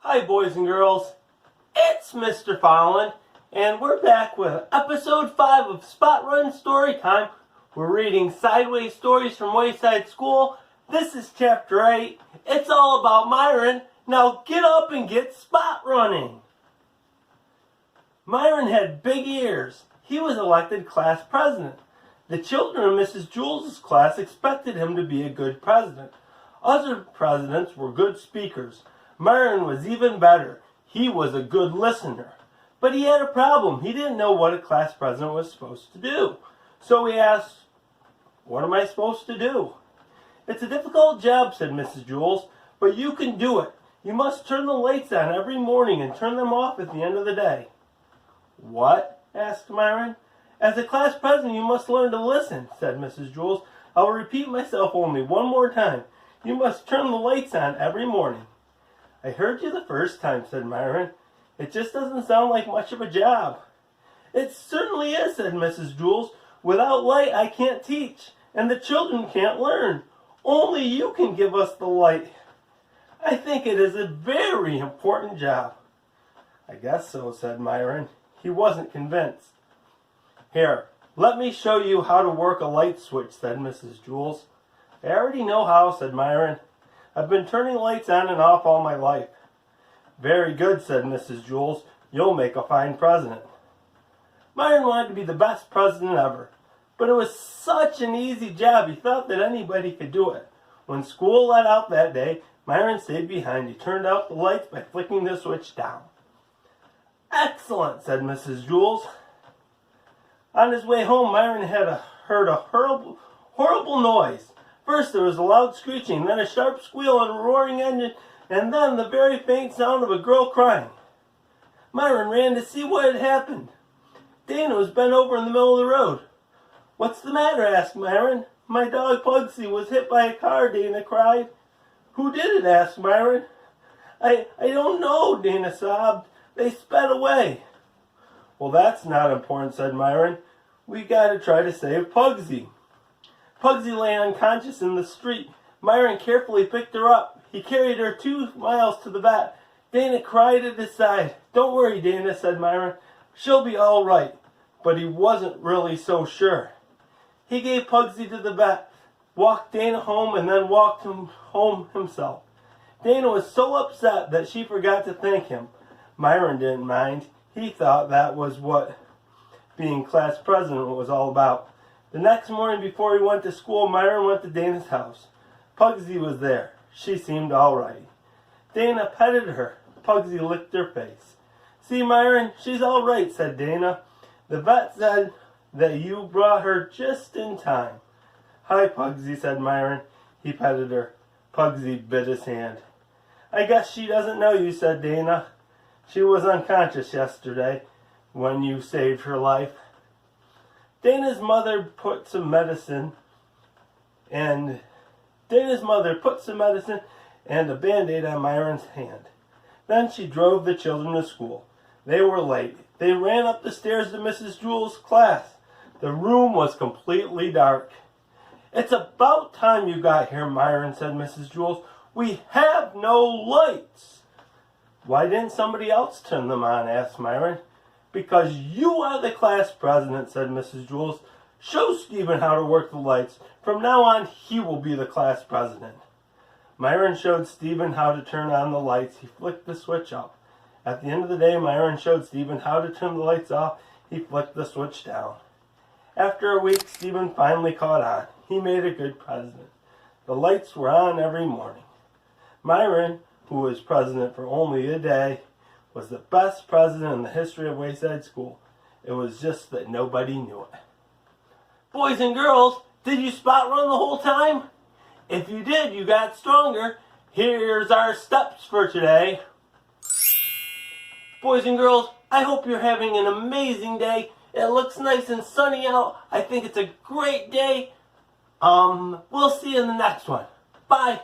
Hi boys and girls, it's Mr. Fallon, and we're back with episode 5 of Spot Run Story Time. We're reading Sideways Stories from Wayside School. This is chapter 8. It's all about Myron. Now get up and get spot running. Myron had big ears. He was elected class president. The children of Mrs. Jules' class expected him to be a good president. Other presidents were good speakers. Myron was even better. He was a good listener. But he had a problem. He didn't know what a class president was supposed to do. So he asked, "What am I supposed to do?" "It's a difficult job," said Mrs. Jules, "but you can do it. You must turn the lights on every morning and turn them off at the end of the day." "What?" asked Myron. "As a class president, you must learn to listen," said Mrs. Jules. "I'll repeat myself only one more time. You must turn the lights on every morning." "I heard you the first time," said Myron. "It just doesn't sound like much of a job." "It certainly is," said Mrs. Jules. "Without light, I can't teach, and the children can't learn. Only you can give us the light. I think it is a very important job." "I guess so," said Myron. He wasn't convinced. "Here, let me show you how to work a light switch," said Mrs. Jules. "I already know how," said Myron. "I've been turning lights on and off all my life." "Very good," said Mrs. Jules. "You'll make a fine president." Myron wanted to be the best president ever, but it was such an easy job he thought that anybody could do it. When school let out that day, Myron stayed behind. He turned out the lights by flicking the switch down. "Excellent," said Mrs. Jules. On his way home, Myron heard a horrible noise. First there was a loud screeching, then a sharp squeal and a roaring engine, and then the very faint sound of a girl crying. Myron ran to see what had happened. Dana was bent over in the middle of the road. "What's the matter?" asked Myron. "My dog Pugsy was hit by a car," Dana cried. "Who did it?" asked Myron. I don't know," Dana sobbed. "They sped away." "Well, that's not important," said Myron. "We gotta try to save Pugsy." Pugsy lay unconscious in the street. Myron carefully picked her up. He carried her 2 miles to the vet. Dana cried at his side. "Don't worry, Dana," said Myron. "She'll be all right." But he wasn't really so sure. He gave Pugsy to the vet, walked Dana home, and then walked him home himself. Dana was so upset that she forgot to thank him. Myron didn't mind. He thought that was what being class president was all about. The next morning before he went to school, Myron went to Dana's house. Pugsy was there. She seemed all right. Dana petted her. Pugsy licked her face. "See, Myron, she's all right," said Dana. "The vet said that you brought her just in time." "Hi, Pugsy," said Myron. He petted her. Pugsy bit his hand. "I guess she doesn't know you," said Dana. "She was unconscious yesterday when you saved her life." Dana's mother put some medicine and a Band-Aid on Myron's hand. Then she drove the children to school. They were late. They ran up the stairs to Mrs. Jules' class. The room was completely dark. "It's about time you got here, Myron," said Mrs. Jules. "We have no lights." "Why didn't somebody else turn them on?" asked Myron. "Because you are the class president," said Mrs. Jules. "Show Stephen how to work the lights. From now on, he will be the class president." Myron showed Stephen how to turn on the lights. He flicked the switch up. At the end of the day, Myron showed Stephen how to turn the lights off. He flicked the switch down. After a week, Stephen finally caught on. He made a good president. The lights were on every morning. Myron, who was president for only a day, was the best president in the history of Wayside School. It was just that nobody knew it. Boys and girls, did you spot run the whole time? If you did, you got stronger. Here's our steps for today. Boys and girls, I hope you're having an amazing day. It looks nice and sunny out. I think it's a great day. We'll see you in the next one. Bye.